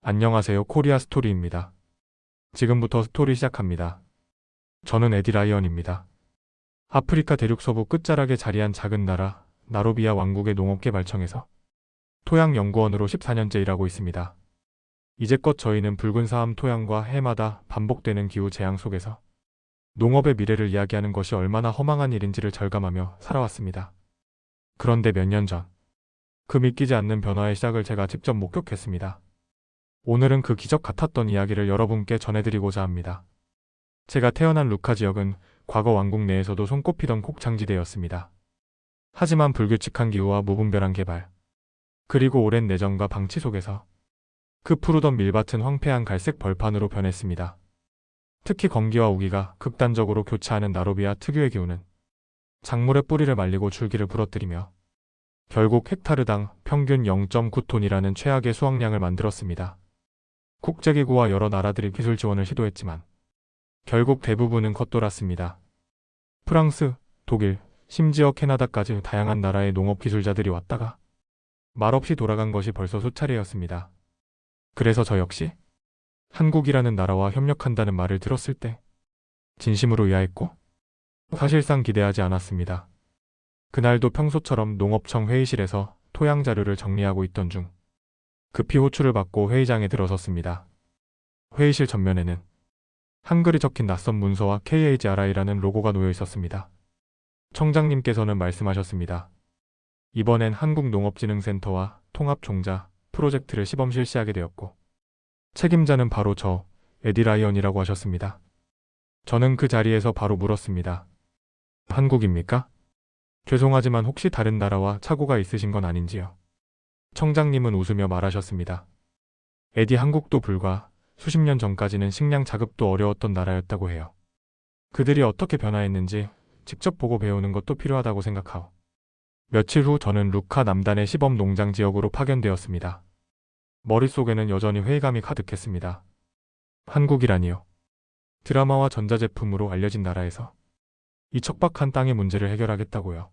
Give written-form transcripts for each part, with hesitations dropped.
안녕하세요. 코리아 스토리입니다. 지금부터 스토리 시작합니다. 저는 에디 라이언입니다. 아프리카 대륙 서부 끝자락에 자리한 작은 나라 나로비아 왕국의 농업개발청에서 토양연구원으로 14년째 일하고 있습니다. 이제껏 저희는 붉은 사암 토양과 해마다 반복되는 기후 재앙 속에서 농업의 미래를 이야기하는 것이 얼마나 허망한 일인지를 절감하며 살아왔습니다. 그런데 몇 년 전, 그 믿기지 않는 변화의 시작을 제가 직접 목격했습니다. 오늘은 그 기적 같았던 이야기를 여러분께 전해드리고자 합니다. 제가 태어난 루카 지역은 과거 왕국 내에서도 손꼽히던 곡창지대였습니다. 하지만 불규칙한 기후와 무분별한 개발, 그리고 오랜 내전과 방치 속에서 그 푸르던 밀밭은 황폐한 갈색 벌판으로 변했습니다. 특히 건기와 우기가 극단적으로 교차하는 나로비아 특유의 기후는 작물의 뿌리를 말리고 줄기를 부러뜨리며 결국 헥타르당 평균 0.9톤이라는 최악의 수확량을 만들었습니다. 국제기구와 여러 나라들이 기술 지원을 시도했지만 결국 대부분은 겉돌았습니다. 프랑스, 독일, 심지어 캐나다까지 다양한 나라의 농업 기술자들이 왔다가 말없이 돌아간 것이 벌써 수차례였습니다. 그래서 저 역시 한국이라는 나라와 협력한다는 말을 들었을 때 진심으로 의아했고 사실상 기대하지 않았습니다. 그날도 평소처럼 농업청 회의실에서 토양 자료를 정리하고 있던 중 급히 호출을 받고 회의장에 들어섰습니다. 회의실 전면에는 한글이 적힌 낯선 문서와 KHRI라는 로고가 놓여 있었습니다. 청장님께서는 말씀하셨습니다. 이번엔 한국농업진흥센터와 통합종자 프로젝트를 시범 실시하게 되었고 책임자는 바로 저 에디 라이언이라고 하셨습니다. 저는 그 자리에서 바로 물었습니다. 한국입니까? 죄송하지만 혹시 다른 나라와 착오가 있으신 건 아닌지요? 청장님은 웃으며 말하셨습니다. 에디 한국도 불과 수십 년 전까지는 식량 자급도 어려웠던 나라였다고 해요. 그들이 어떻게 변화했는지 직접 보고 배우는 것도 필요하다고 생각하오. 며칠 후 저는 루카 남단의 시범 농장 지역으로 파견되었습니다. 머릿속에는 여전히 회의감이 가득했습니다. 한국이라니요. 드라마와 전자제품으로 알려진 나라에서 이 척박한 땅의 문제를 해결하겠다고요.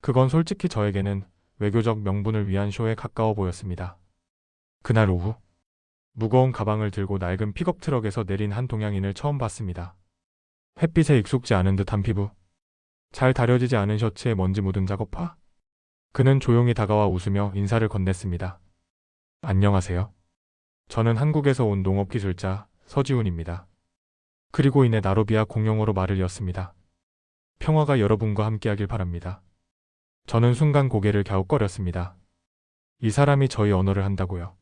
그건 솔직히 저에게는 외교적 명분을 위한 쇼에 가까워 보였습니다. 그날 오후 무거운 가방을 들고 낡은 픽업 트럭에서 내린 한 동양인을 처음 봤습니다. 햇빛에 익숙지 않은 듯한 피부, 잘 다려지지 않은 셔츠에 먼지 묻은 작업화. 그는 조용히 다가와 웃으며 인사를 건넸습니다. 안녕하세요. 저는 한국에서 온 농업기술자 서지훈입니다. 그리고 이내 나로비아 공용어로 말을 이었습니다. 평화가 여러분과 함께하길 바랍니다. 저는 순간 고개를 갸웃거렸습니다. 이 사람이 저희 언어를 한다고요.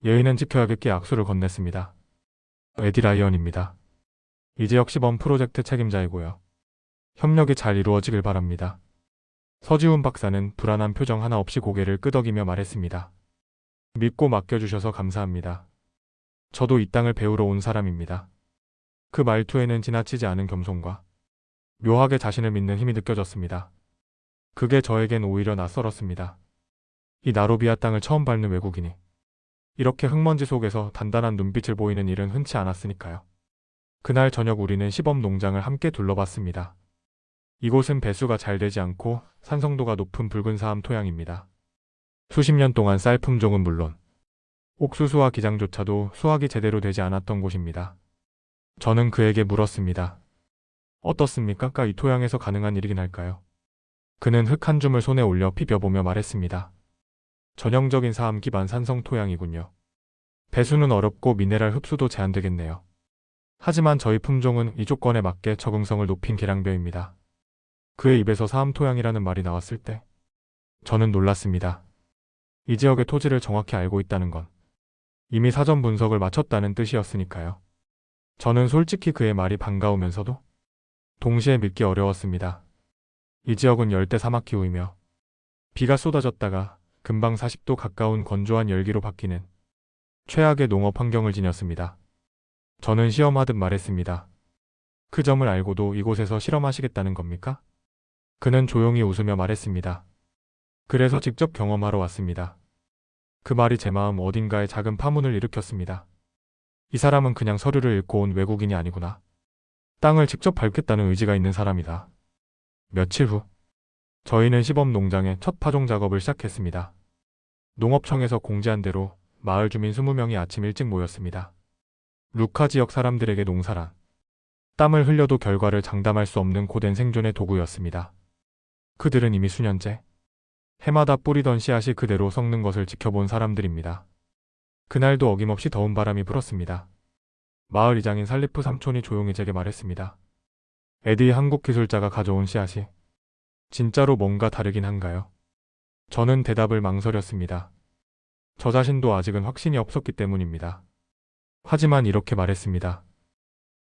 예의는 지켜야겠기에 악수를 건넸습니다. 에디 라이언입니다. 이지역 시범 프로젝트 책임자이고요. 협력이 잘 이루어지길 바랍니다. 서지훈 박사는 불안한 표정 하나 없이 고개를 끄덕이며 말했습니다. 믿고 맡겨주셔서 감사합니다. 저도 이 땅을 배우러 온 사람입니다. 그 말투에는 지나치지 않은 겸손과 묘하게 자신을 믿는 힘이 느껴졌습니다. 그게 저에겐 오히려 낯설었습니다. 이 나로비아 땅을 처음 밟는 외국인이 이렇게 흙먼지 속에서 단단한 눈빛을 보이는 일은 흔치 않았으니까요. 그날 저녁 우리는 시범 농장을 함께 둘러봤습니다. 이곳은 배수가 잘 되지 않고 산성도가 높은 붉은 사암 토양입니다. 수십 년 동안 쌀 품종은 물론 옥수수와 기장조차도 수확이 제대로 되지 않았던 곳입니다. 저는 그에게 물었습니다. 어떻습니까? 이 토양에서 가능한 일이긴 할까요? 그는 흙 한 줌을 손에 올려 비벼보며 말했습니다. 전형적인 사암 기반 산성 토양이군요. 배수는 어렵고 미네랄 흡수도 제한되겠네요. 하지만 저희 품종은 이 조건에 맞게 적응성을 높인 계량벼입니다. 그의 입에서 사암 토양이라는 말이 나왔을 때 저는 놀랐습니다. 이 지역의 토지를 정확히 알고 있다는 건 이미 사전 분석을 마쳤다는 뜻이었으니까요. 저는 솔직히 그의 말이 반가우면서도 동시에 믿기 어려웠습니다. 이 지역은 열대 사막 기후이며 비가 쏟아졌다가 금방 40도 가까운 건조한 열기로 바뀌는 최악의 농업 환경을 지녔습니다. 저는 시험하듯 말했습니다. 그 점을 알고도 이곳에서 실험하시겠다는 겁니까? 그는 조용히 웃으며 말했습니다. 그래서 직접 경험하러 왔습니다. 그 말이 제 마음 어딘가에 작은 파문을 일으켰습니다. 이 사람은 그냥 서류를 읽고 온 외국인이 아니구나. 땅을 직접 밟겠다는 의지가 있는 사람이다. 며칠 후 저희는 시범 농장의 첫 파종 작업을 시작했습니다. 농업청에서 공지한 대로 마을 주민 20명이 아침 일찍 모였습니다. 루카 지역 사람들에게 농사란 땀을 흘려도 결과를 장담할 수 없는 고된 생존의 도구였습니다. 그들은 이미 수년째 해마다 뿌리던 씨앗이 그대로 썩는 것을 지켜본 사람들입니다. 그날도 어김없이 더운 바람이 불었습니다. 마을 이장인 살리프 삼촌이 조용히 제게 말했습니다. 에디 한국 기술자가 가져온 씨앗이 진짜로 뭔가 다르긴 한가요? 저는 대답을 망설였습니다. 저 자신도 아직은 확신이 없었기 때문입니다. 하지만 이렇게 말했습니다.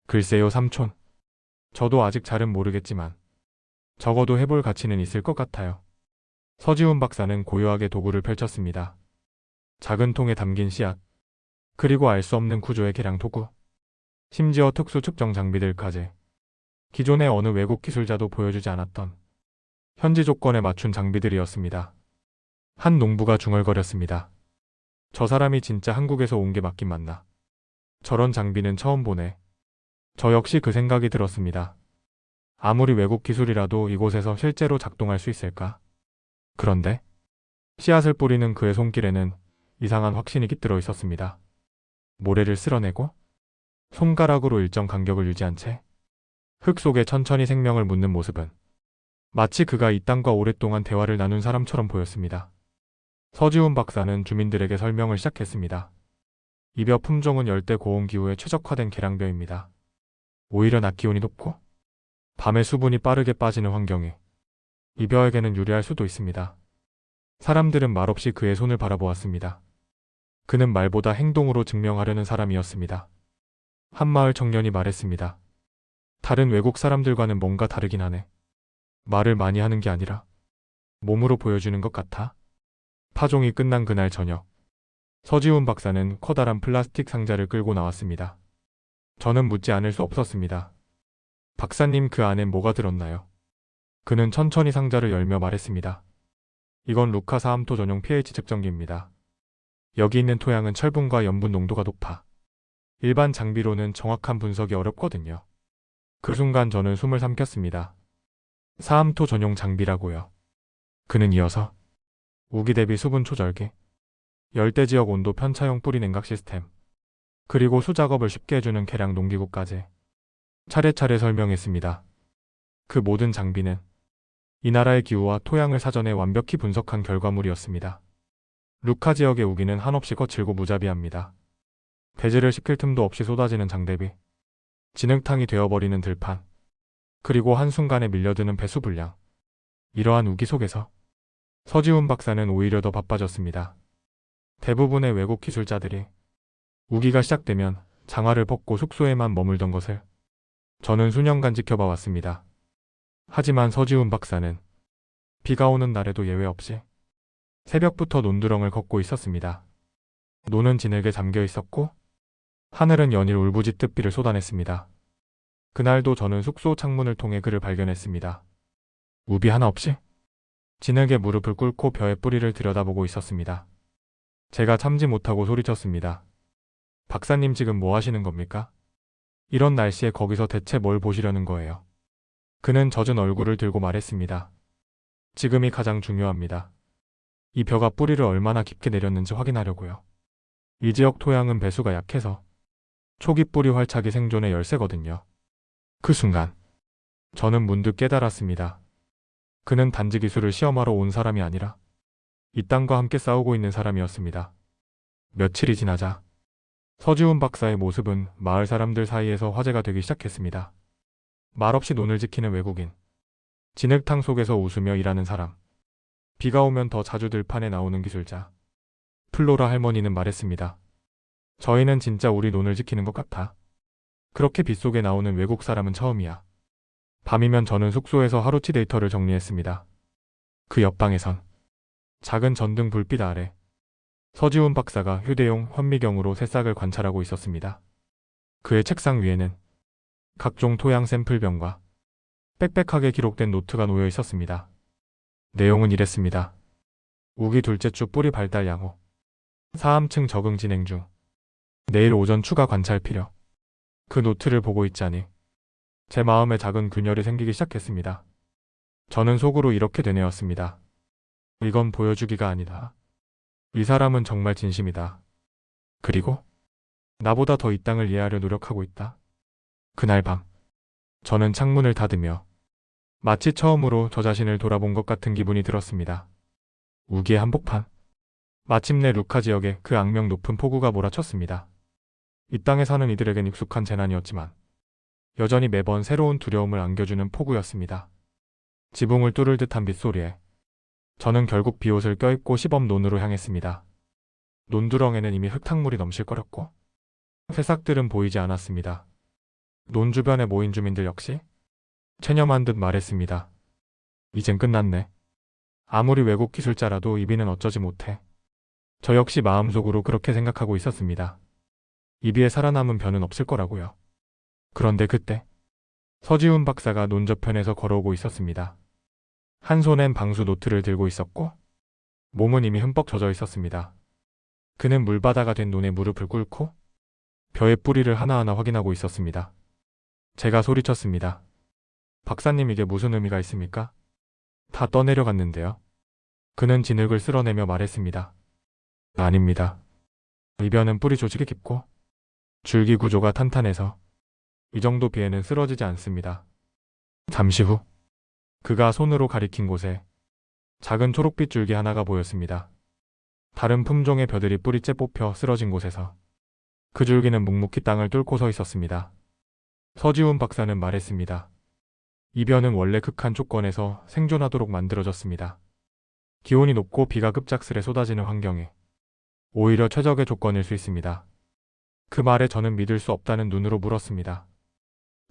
글쎄요, 삼촌. 저도 아직 잘은 모르겠지만 적어도 해볼 가치는 있을 것 같아요. 서지훈 박사는 고요하게 도구를 펼쳤습니다. 작은 통에 담긴 씨앗, 그리고 알 수 없는 구조의 계량 도구, 심지어 특수 측정 장비들까지 기존의 어느 외국 기술자도 보여주지 않았던 현지 조건에 맞춘 장비들이었습니다. 한 농부가 중얼거렸습니다. 저 사람이 진짜 한국에서 온 게 맞긴 맞나? 저런 장비는 처음 보네. 저 역시 그 생각이 들었습니다. 아무리 외국 기술이라도 이곳에서 실제로 작동할 수 있을까? 그런데 씨앗을 뿌리는 그의 손길에는 이상한 확신이 깃들어 있었습니다. 모래를 쓸어내고 손가락으로 일정 간격을 유지한 채 흙 속에 천천히 생명을 묻는 모습은 마치 그가 이 땅과 오랫동안 대화를 나눈 사람처럼 보였습니다. 서지훈 박사는 주민들에게 설명을 시작했습니다. 이 벼 품종은 열대 고온 기후에 최적화된 계량벼입니다. 오히려 낮 기온이 높고 밤에 수분이 빠르게 빠지는 환경이 이 벼에게는 유리할 수도 있습니다. 사람들은 말없이 그의 손을 바라보았습니다. 그는 말보다 행동으로 증명하려는 사람이었습니다. 한 마을 청년이 말했습니다. 다른 외국 사람들과는 뭔가 다르긴 하네. 말을 많이 하는 게 아니라 몸으로 보여주는 것 같아. 파종이 끝난 그날 저녁, 서지훈 박사는 커다란 플라스틱 상자를 끌고 나왔습니다. 저는 묻지 않을 수 없었습니다. 박사님, 그 안엔 뭐가 들었나요? 그는 천천히 상자를 열며 말했습니다. 이건 루카 사암토 전용 pH 측정기입니다. 여기 있는 토양은 철분과 염분 농도가 높아 일반 장비로는 정확한 분석이 어렵거든요. 그 순간 저는 숨을 삼켰습니다. 사암토 전용 장비라고요. 그는 이어서 우기 대비 수분 조절기, 열대지역 온도 편차용 뿌리 냉각 시스템, 그리고 수작업을 쉽게 해주는 계량 농기구까지 차례차례 설명했습니다. 그 모든 장비는 이 나라의 기후와 토양을 사전에 완벽히 분석한 결과물이었습니다. 루카 지역의 우기는 한없이 거칠고 무자비합니다. 배지를 시킬 틈도 없이 쏟아지는 장대비, 진흙탕이 되어버리는 들판, 그리고 한순간에 밀려드는 배수 분량. 이러한 우기 속에서 서지훈 박사는 오히려 더 바빠졌습니다. 대부분의 외국 기술자들이 우기가 시작되면 장화를 벗고 숙소에만 머물던 것을 저는 수년간 지켜봐 왔습니다. 하지만 서지훈 박사는 비가 오는 날에도 예외 없이 새벽부터 논두렁을 걷고 있었습니다. 논은 진흙에 잠겨 있었고 하늘은 연일 울부짖듯 비를 쏟아냈습니다. 그날도 저는 숙소 창문을 통해 그를 발견했습니다. 우비 하나 없이 진흙에 무릎을 꿇고 벼의 뿌리를 들여다보고 있었습니다. 제가 참지 못하고 소리쳤습니다. 박사님, 지금 뭐 하시는 겁니까? 이런 날씨에 거기서 대체 뭘 보시려는 거예요? 그는 젖은 얼굴을 들고 말했습니다. 지금이 가장 중요합니다. 이 벼가 뿌리를 얼마나 깊게 내렸는지 확인하려고요. 이 지역 토양은 배수가 약해서 초기 뿌리 활착이 생존의 열쇠거든요. 그 순간 저는 문득 깨달았습니다. 그는 단지 기술을 시험하러 온 사람이 아니라 이 땅과 함께 싸우고 있는 사람이었습니다. 며칠이 지나자 서지훈 박사의 모습은 마을 사람들 사이에서 화제가 되기 시작했습니다. 말없이 논을 지키는 외국인, 진흙탕 속에서 웃으며 일하는 사람, 비가 오면 더 자주 들판에 나오는 기술자. 플로라 할머니는 말했습니다. 저희는 진짜 우리 논을 지키는 것 같아. 그렇게 빗속에 나오는 외국 사람은 처음이야. 밤이면 저는 숙소에서 하루치 데이터를 정리했습니다. 그 옆방에선 작은 전등 불빛 아래 서지훈 박사가 휴대용 현미경으로 새싹을 관찰하고 있었습니다. 그의 책상 위에는 각종 토양 샘플병과 빽빽하게 기록된 노트가 놓여 있었습니다. 내용은 이랬습니다. 우기 둘째 주 뿌리 발달 양호, 사암층 적응 진행 중, 내일 오전 추가 관찰 필요. 그 노트를 보고 있자니 제 마음에 작은 균열이 생기기 시작했습니다. 저는 속으로 이렇게 되뇌었습니다. 이건 보여주기가 아니다. 이 사람은 정말 진심이다. 그리고 나보다 더 이 땅을 이해하려 노력하고 있다. 그날 밤, 저는 창문을 닫으며 마치 처음으로 저 자신을 돌아본 것 같은 기분이 들었습니다. 우기의 한복판. 마침내 루카 지역에 그 악명 높은 폭우가 몰아쳤습니다. 이 땅에 사는 이들에겐 익숙한 재난이었지만 여전히 매번 새로운 두려움을 안겨주는 폭우였습니다. 지붕을 뚫을 듯한 빗소리에 저는 결국 비옷을 껴입고 시범 논으로 향했습니다. 논두렁에는 이미 흙탕물이 넘실거렸고 새싹들은 보이지 않았습니다. 논 주변에 모인 주민들 역시 체념한 듯 말했습니다. 이젠 끝났네. 아무리 외국 기술자라도 이비는 어쩌지 못해. 저 역시 마음속으로 그렇게 생각하고 있었습니다. 이비에 살아남은 변은 없을 거라고요. 그런데 그때 서지훈 박사가 논 저편에서 걸어오고 있었습니다. 한 손엔 방수 노트를 들고 있었고 몸은 이미 흠뻑 젖어 있었습니다. 그는 물바다가 된 논에 무릎을 꿇고 벼의 뿌리를 하나하나 확인하고 있었습니다. 제가 소리쳤습니다. 박사님, 이게 무슨 의미가 있습니까? 다 떠내려갔는데요. 그는 진흙을 쓸어내며 말했습니다. 아닙니다. 이 벼는 뿌리 조직이 깊고 줄기 구조가 탄탄해서 이 정도 비에는 쓰러지지 않습니다. 잠시 후 그가 손으로 가리킨 곳에 작은 초록빛 줄기 하나가 보였습니다. 다른 품종의 벼들이 뿌리째 뽑혀 쓰러진 곳에서 그 줄기는 묵묵히 땅을 뚫고 서 있었습니다. 서지훈 박사는 말했습니다. 이 벼는 원래 극한 조건에서 생존하도록 만들어졌습니다. 기온이 높고 비가 급작스레 쏟아지는 환경에 오히려 최적의 조건일 수 있습니다. 그 말에 저는 믿을 수 없다는 눈으로 물었습니다.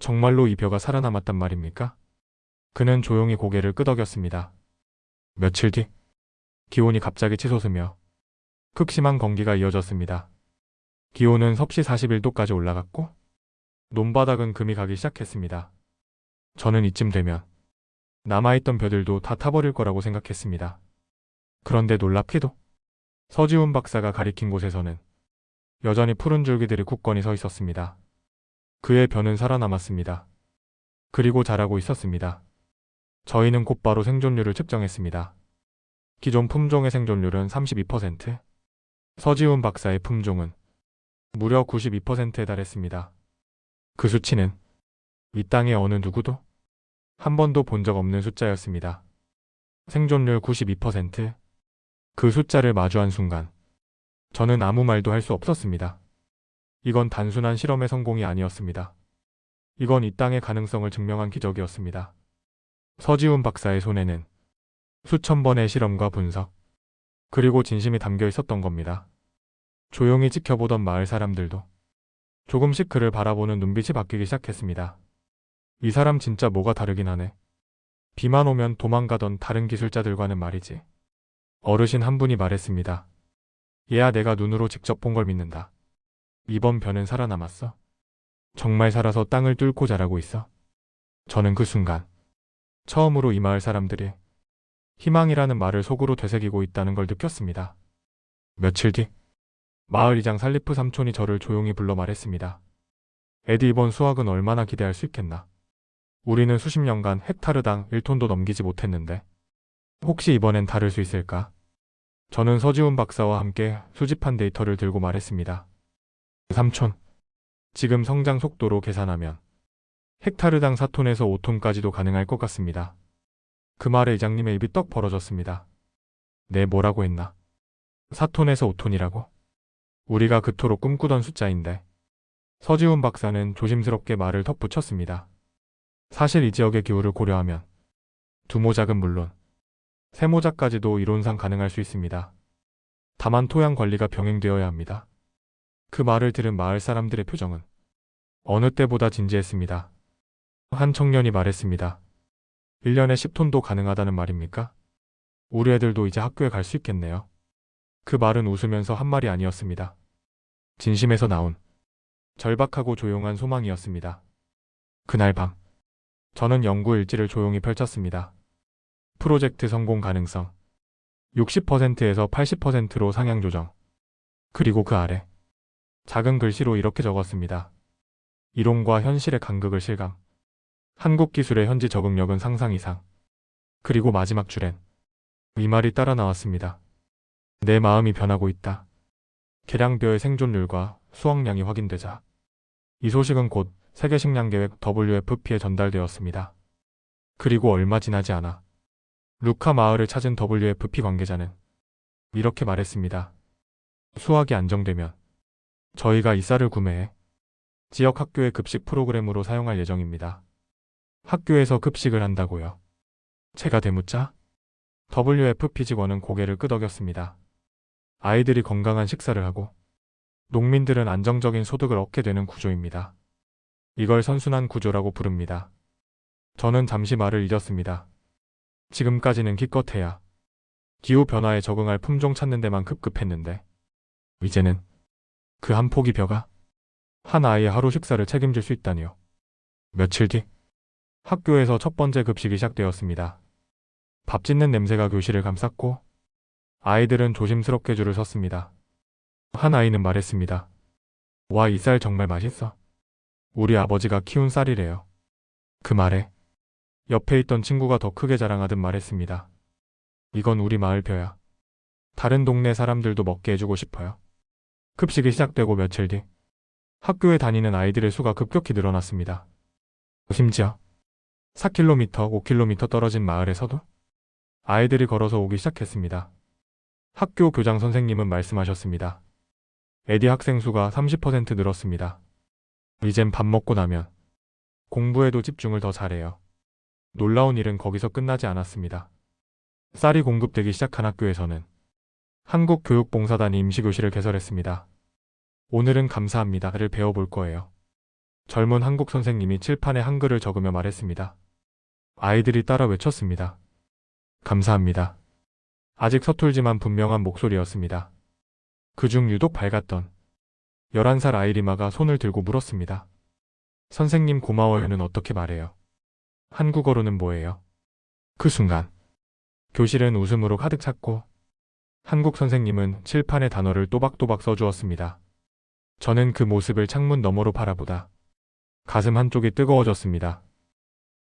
정말로 이 벼가 살아남았단 말입니까? 그는 조용히 고개를 끄덕였습니다. 며칠 뒤 기온이 갑자기 치솟으며 극심한 건기가 이어졌습니다. 기온은 섭씨 41도까지 올라갔고 논바닥은 금이 가기 시작했습니다. 저는 이쯤 되면 남아있던 벼들도 다 타버릴 거라고 생각했습니다. 그런데 놀랍게도 서지훈 박사가 가리킨 곳에서는 여전히 푸른 줄기들이 굳건히 서 있었습니다. 그의 벼는 살아남았습니다. 그리고 자라고 있었습니다. 저희는 곧바로 생존율을 측정했습니다. 기존 품종의 생존율은 32%, 서지훈 박사의 품종은 무려 92%에 달했습니다. 그 수치는 이 땅의 어느 누구도 한 번도 본 적 없는 숫자였습니다. 생존율 92%. 그 숫자를 마주한 순간 저는 아무 말도 할 수 없었습니다. 이건 단순한 실험의 성공이 아니었습니다. 이건 이 땅의 가능성을 증명한 기적이었습니다. 서지훈 박사의 손에는 수천 번의 실험과 분석, 그리고 진심이 담겨 있었던 겁니다. 조용히 지켜보던 마을 사람들도 조금씩 그를 바라보는 눈빛이 바뀌기 시작했습니다. 이 사람 진짜 뭐가 다르긴 하네. 비만 오면 도망가던 다른 기술자들과는 말이지. 어르신 한 분이 말했습니다. 얘야, 내가 눈으로 직접 본 걸 믿는다. 이번 벼는 살아남았어. 정말 살아서 땅을 뚫고 자라고 있어. 저는 그 순간 처음으로 이 마을 사람들이 희망이라는 말을 속으로 되새기고 있다는 걸 느꼈습니다. 며칠 뒤 마을 이장 살리프 삼촌이 저를 조용히 불러 말했습니다. 에디, 이번 수확은 얼마나 기대할 수 있겠나? 우리는 수십 년간 헥타르당 1톤도 넘기지 못했는데 혹시 이번엔 다를 수 있을까? 저는 서지훈 박사와 함께 수집한 데이터를 들고 말했습니다. 삼촌, 지금 성장 속도로 계산하면 헥타르당 4톤에서 5톤까지도 가능할 것 같습니다. 그 말에 이장님의 입이 떡 벌어졌습니다. 네, 뭐라고 했나? 4톤에서 5톤이라고? 우리가 그토록 꿈꾸던 숫자인데. 서지훈 박사는 조심스럽게 말을 덧붙였습니다. 사실 이 지역의 기후를 고려하면 두모작은 물론 세모작까지도 이론상 가능할 수 있습니다. 다만 토양 관리가 병행되어야 합니다. 그 말을 들은 마을 사람들의 표정은 어느 때보다 진지했습니다. 한 청년이 말했습니다. 1년에 10톤도 가능하다는 말입니까? 우리 애들도 이제 학교에 갈 수 있겠네요. 그 말은 웃으면서 한 말이 아니었습니다. 진심에서 나온 절박하고 조용한 소망이었습니다. 그날 밤 저는 연구 일지를 조용히 펼쳤습니다. 프로젝트 성공 가능성 60%에서 80%로 상향 조정. 그리고 그 아래 작은 글씨로 이렇게 적었습니다. 이론과 현실의 간극을 실감. 한국 기술의 현지 적응력은 상상 이상. 그리고 마지막 줄엔 이 말이 따라 나왔습니다. 내 마음이 변하고 있다. 계량뼈의 생존율과 수확량이 확인되자 이 소식은 곧 세계식량계획 WFP에 전달되었습니다. 그리고 얼마 지나지 않아 루카 마을을 찾은 WFP 관계자는 이렇게 말했습니다. 수확이 안정되면 저희가 이 쌀을 구매해 지역 학교의 급식 프로그램으로 사용할 예정입니다. 학교에서 급식을 한다고요? 제가 되묻자 WFP 직원은 고개를 끄덕였습니다. 아이들이 건강한 식사를 하고 농민들은 안정적인 소득을 얻게 되는 구조입니다. 이걸 선순환 구조라고 부릅니다. 저는 잠시 말을 잃었습니다. 지금까지는 기껏해야 기후변화에 적응할 품종 찾는 데만 급급했는데 이제는 그 한 포기 벼가 한 아이의 하루 식사를 책임질 수 있다니요. 며칠 뒤 학교에서 첫 번째 급식이 시작되었습니다. 밥 짓는 냄새가 교실을 감쌌고 아이들은 조심스럽게 줄을 섰습니다. 한 아이는 말했습니다. 와, 이 쌀 정말 맛있어. 우리 아버지가 키운 쌀이래요. 그 말에 옆에 있던 친구가 더 크게 자랑하듯 말했습니다. 이건 우리 마을 벼야. 다른 동네 사람들도 먹게 해주고 싶어요. 급식이 시작되고 며칠 뒤 학교에 다니는 아이들의 수가 급격히 늘어났습니다. 심지어 4km, 5km 떨어진 마을에서도 아이들이 걸어서 오기 시작했습니다. 학교 교장 선생님은 말씀하셨습니다. 에디 학생 수가 30% 늘었습니다. 이젠 밥 먹고 나면 공부에도 집중을 더 잘해요. 놀라운 일은 거기서 끝나지 않았습니다. 쌀이 공급되기 시작한 학교에서는 한국교육봉사단이 임시교실을 개설했습니다. 오늘은 감사합니다를 배워볼 거예요. 젊은 한국 선생님이 칠판에 한글을 적으며 말했습니다. 아이들이 따라 외쳤습니다. 감사합니다. 아직 서툴지만 분명한 목소리였습니다. 그중 유독 밝았던 11살 아이 리마가 손을 들고 물었습니다. 선생님 고마워요는 어떻게 말해요? 한국어로는 뭐예요? 그 순간 교실은 웃음으로 가득 찼고 한국 선생님은 칠판에 단어를 또박또박 써주었습니다. 저는 그 모습을 창문 너머로 바라보다 가슴 한쪽이 뜨거워졌습니다.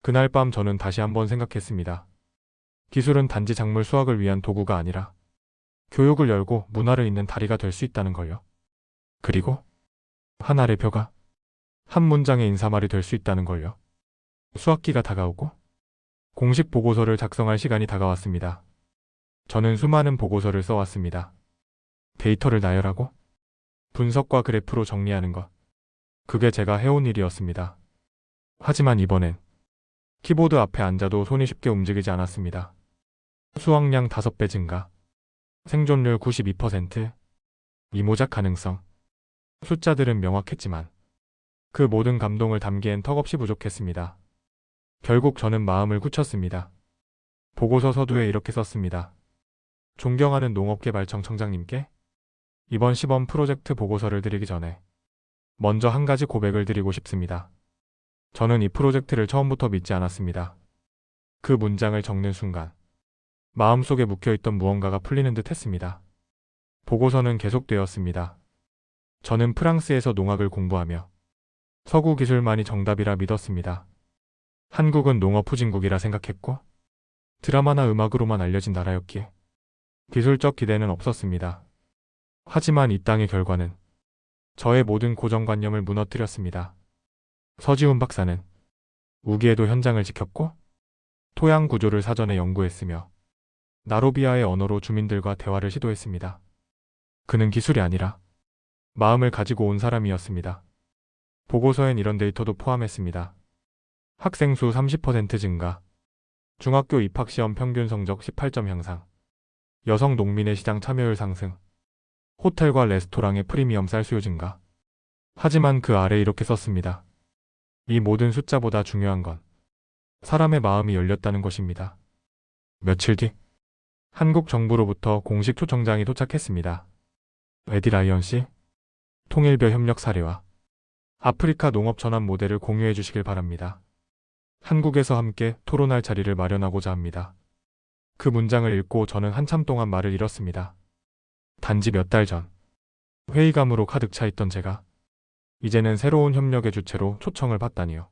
그날 밤 저는 다시 한번 생각했습니다. 기술은 단지 작물 수확을 위한 도구가 아니라 교육을 열고 문화를 잇는 다리가 될 수 있다는 걸요. 그리고 한 알의 벼가 한 문장의 인사말이 될 수 있다는 걸요. 수학기가 다가오고 공식 보고서를 작성할 시간이 다가왔습니다. 저는 수많은 보고서를 써왔습니다. 데이터를 나열하고 분석과 그래프로 정리하는 것. 그게 제가 해온 일이었습니다. 하지만 이번엔 키보드 앞에 앉아도 손이 쉽게 움직이지 않았습니다. 수확량 5배 증가, 생존율 92%, 이모작 가능성. 숫자들은 명확했지만 그 모든 감동을 담기엔 턱없이 부족했습니다. 결국 저는 마음을 굳혔습니다. 보고서 서두에 이렇게 썼습니다. 존경하는 농업개발청 청장님께 이번 시범 프로젝트 보고서를 드리기 전에 먼저 한 가지 고백을 드리고 싶습니다. 저는 이 프로젝트를 처음부터 믿지 않았습니다. 그 문장을 적는 순간 마음속에 묵혀있던 무언가가 풀리는 듯 했습니다. 보고서는 계속되었습니다. 저는 프랑스에서 농학을 공부하며 서구 기술만이 정답이라 믿었습니다. 한국은 농업 후진국이라 생각했고 드라마나 음악으로만 알려진 나라였기에 기술적 기대는 없었습니다. 하지만 이 땅의 결과는 저의 모든 고정관념을 무너뜨렸습니다. 서지훈 박사는 우기에도 현장을 지켰고 토양 구조를 사전에 연구했으며 나로비아의 언어로 주민들과 대화를 시도했습니다. 그는 기술이 아니라 마음을 가지고 온 사람이었습니다. 보고서엔 이런 데이터도 포함했습니다. 학생 수 30% 증가, 중학교 입학시험 평균 성적 18점 향상, 여성 농민의 시장 참여율 상승, 호텔과 레스토랑의 프리미엄 쌀 수요 증가. 하지만 그 아래 이렇게 썼습니다. 이 모든 숫자보다 중요한 건 사람의 마음이 열렸다는 것입니다. 며칠 뒤 한국 정부로부터 공식 초청장이 도착했습니다. 에디 라이언 씨, 통일벼 협력 사례와 아프리카 농업 전환 모델을 공유해 주시길 바랍니다. 한국에서 함께 토론할 자리를 마련하고자 합니다. 그 문장을 읽고 저는 한참 동안 말을 잃었습니다. 단지 몇 달 전 회의감으로 가득 차 있던 제가 이제는 새로운 협력의 주체로 초청을 받다니요.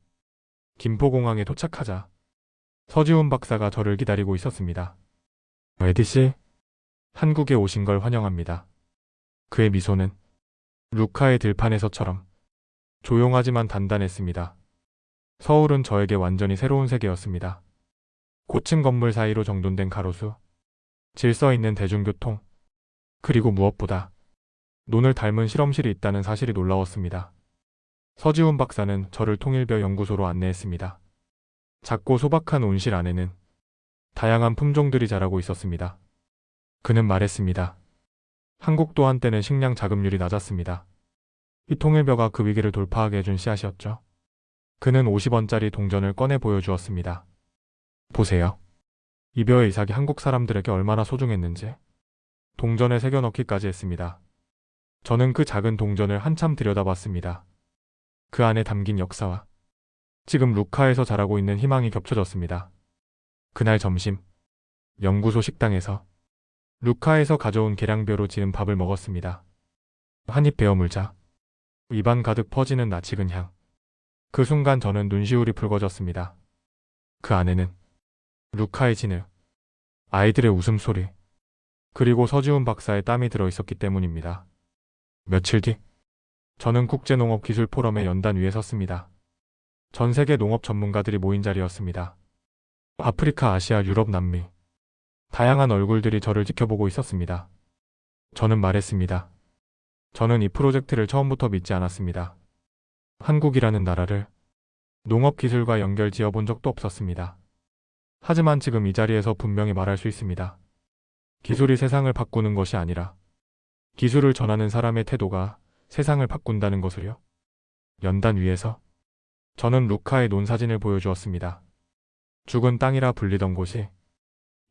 김포공항에 도착하자 서지훈 박사가 저를 기다리고 있었습니다. 에디 씨, 한국에 오신 걸 환영합니다. 그의 미소는 루카의 들판에서처럼 조용하지만 단단했습니다. 서울은 저에게 완전히 새로운 세계였습니다. 고층 건물 사이로 정돈된 가로수, 질서 있는 대중교통, 그리고 무엇보다 논을 닮은 실험실이 있다는 사실이 놀라웠습니다. 서지훈 박사는 저를 통일벼 연구소로 안내했습니다. 작고 소박한 온실 안에는 다양한 품종들이 자라고 있었습니다. 그는 말했습니다. 한국도 한때는 식량 자급률이 낮았습니다. 이 통일벼가 그 위기를 돌파하게 해준 씨앗이었죠. 그는 50원짜리 동전을 꺼내 보여주었습니다. 보세요. 이 벼의 이삭이 한국 사람들에게 얼마나 소중했는지 동전에 새겨넣기까지 했습니다. 저는 그 작은 동전을 한참 들여다봤습니다. 그 안에 담긴 역사와 지금 루카에서 자라고 있는 희망이 겹쳐졌습니다. 그날 점심, 연구소 식당에서 루카에서 가져온 계량벼로 지은 밥을 먹었습니다. 한 입 베어 물자 입안 가득 퍼지는 낯익은 향. 그 순간 저는 눈시울이 붉어졌습니다. 그 안에는 루카의 진흙, 아이들의 웃음소리, 그리고 서지훈 박사의 땀이 들어있었기 때문입니다. 며칠 뒤, 저는 국제농업기술 포럼의 연단 위에 섰습니다. 전 세계 농업 전문가들이 모인 자리였습니다. 아프리카, 아시아, 유럽, 남미. 다양한 얼굴들이 저를 지켜보고 있었습니다. 저는 말했습니다. 저는 이 프로젝트를 처음부터 믿지 않았습니다. 한국이라는 나라를 농업기술과 연결 지어본 적도 없었습니다. 하지만 지금 이 자리에서 분명히 말할 수 있습니다. 기술이 세상을 바꾸는 것이 아니라 기술을 전하는 사람의 태도가 세상을 바꾼다는 것을요. 연단 위에서 저는 루카의 논사진을 보여주었습니다. 죽은 땅이라 불리던 곳이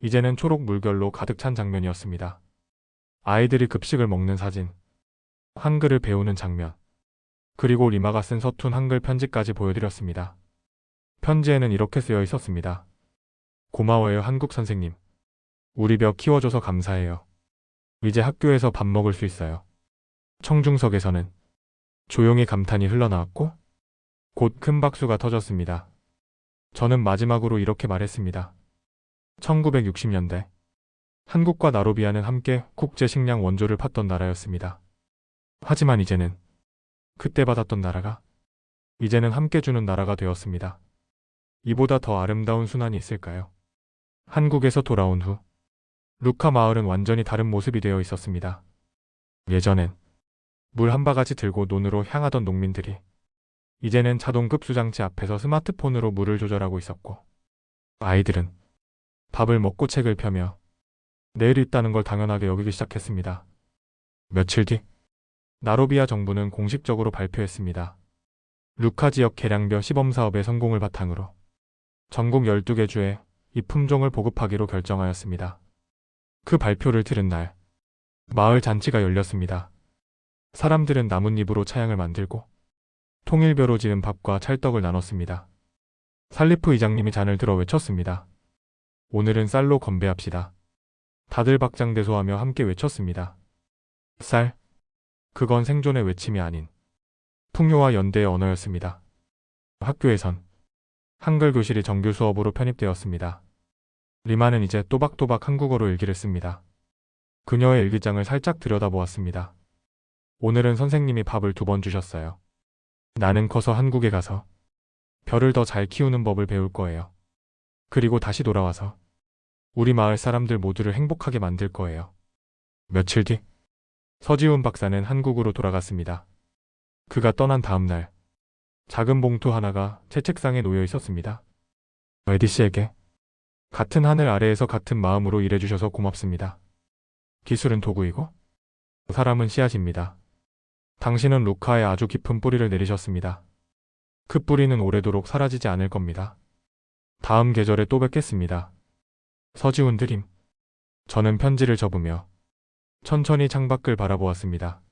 이제는 초록 물결로 가득 찬 장면이었습니다. 아이들이 급식을 먹는 사진, 한글을 배우는 장면, 그리고 리마가 쓴 서툰 한글 편지까지 보여드렸습니다. 편지에는 이렇게 쓰여 있었습니다. 고마워요 한국 선생님. 우리 벼 키워줘서 감사해요. 이제 학교에서 밥 먹을 수 있어요. 청중석에서는 조용히 감탄이 흘러나왔고 곧 큰 박수가 터졌습니다. 저는 마지막으로 이렇게 말했습니다. 1960년대 한국과 나로비아는 함께 국제 식량 원조를 팠던 나라였습니다. 하지만 이제는 그때 받았던 나라가 이제는 함께 주는 나라가 되었습니다. 이보다 더 아름다운 순환이 있을까요? 한국에서 돌아온 후 루카 마을은 완전히 다른 모습이 되어 있었습니다. 예전엔 물 한 바가지 들고 논으로 향하던 농민들이 이제는 자동 급수장치 앞에서 스마트폰으로 물을 조절하고 있었고 아이들은 밥을 먹고 책을 펴며 내일 있다는 걸 당연하게 여기기 시작했습니다. 며칠 뒤 나로비아 정부는 공식적으로 발표했습니다. 루카 지역 계량벼 시범사업의 성공을 바탕으로 전국 12개 주에 이 품종을 보급하기로 결정하였습니다. 그 발표를 들은 날 마을 잔치가 열렸습니다. 사람들은 나뭇잎으로 차양을 만들고 통일벼로 지은 밥과 찰떡을 나눴습니다. 살리프 이장님이 잔을 들어 외쳤습니다. 오늘은 쌀로 건배합시다. 다들 박장대소하며 함께 외쳤습니다. 쌀. 그건 생존의 외침이 아닌 풍요와 연대의 언어였습니다. 학교에선 한글 교실이 정규 수업으로 편입되었습니다. 리마는 이제 또박또박 한국어로 일기를 씁니다. 그녀의 일기장을 살짝 들여다보았습니다. 오늘은 선생님이 밥을 2번 주셨어요. 나는 커서 한국에 가서 벼를 더 잘 키우는 법을 배울 거예요. 그리고 다시 돌아와서 우리 마을 사람들 모두를 행복하게 만들 거예요. 며칠 뒤 서지훈 박사는 한국으로 돌아갔습니다. 그가 떠난 다음 날 작은 봉투 하나가 제 책상에 놓여 있었습니다. 에디 씨에게 같은 하늘 아래에서 같은 마음으로 일해주셔서 고맙습니다. 기술은 도구이고 사람은 씨앗입니다. 당신은 루카에 아주 깊은 뿌리를 내리셨습니다. 그 뿌리는 오래도록 사라지지 않을 겁니다. 다음 계절에 또 뵙겠습니다. 서지훈 드림. 저는 편지를 접으며 천천히 창밖을 바라보았습니다.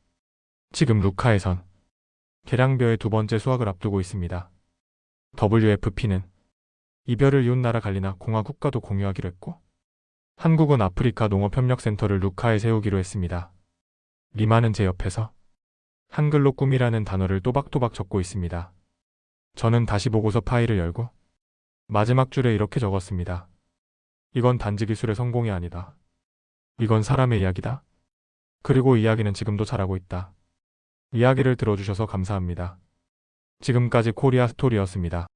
지금 루카에선 계량벼의 2번째 수확을 앞두고 있습니다. WFP는 이별을 이웃 나라 갈리나 공화 국가도 공유하기로 했고 한국은 아프리카 농업협력센터를 루카에 세우기로 했습니다. 리마는 제 옆에서 한글로 꿈이라는 단어를 또박또박 적고 있습니다. 저는 다시 보고서 파일을 열고 마지막 줄에 이렇게 적었습니다. 이건 단지 기술의 성공이 아니다. 이건 사람의 이야기다. 그리고 이야기는 지금도 자라고 있다. 이야기를 들어주셔서 감사합니다. 지금까지 코리아 스토리였습니다.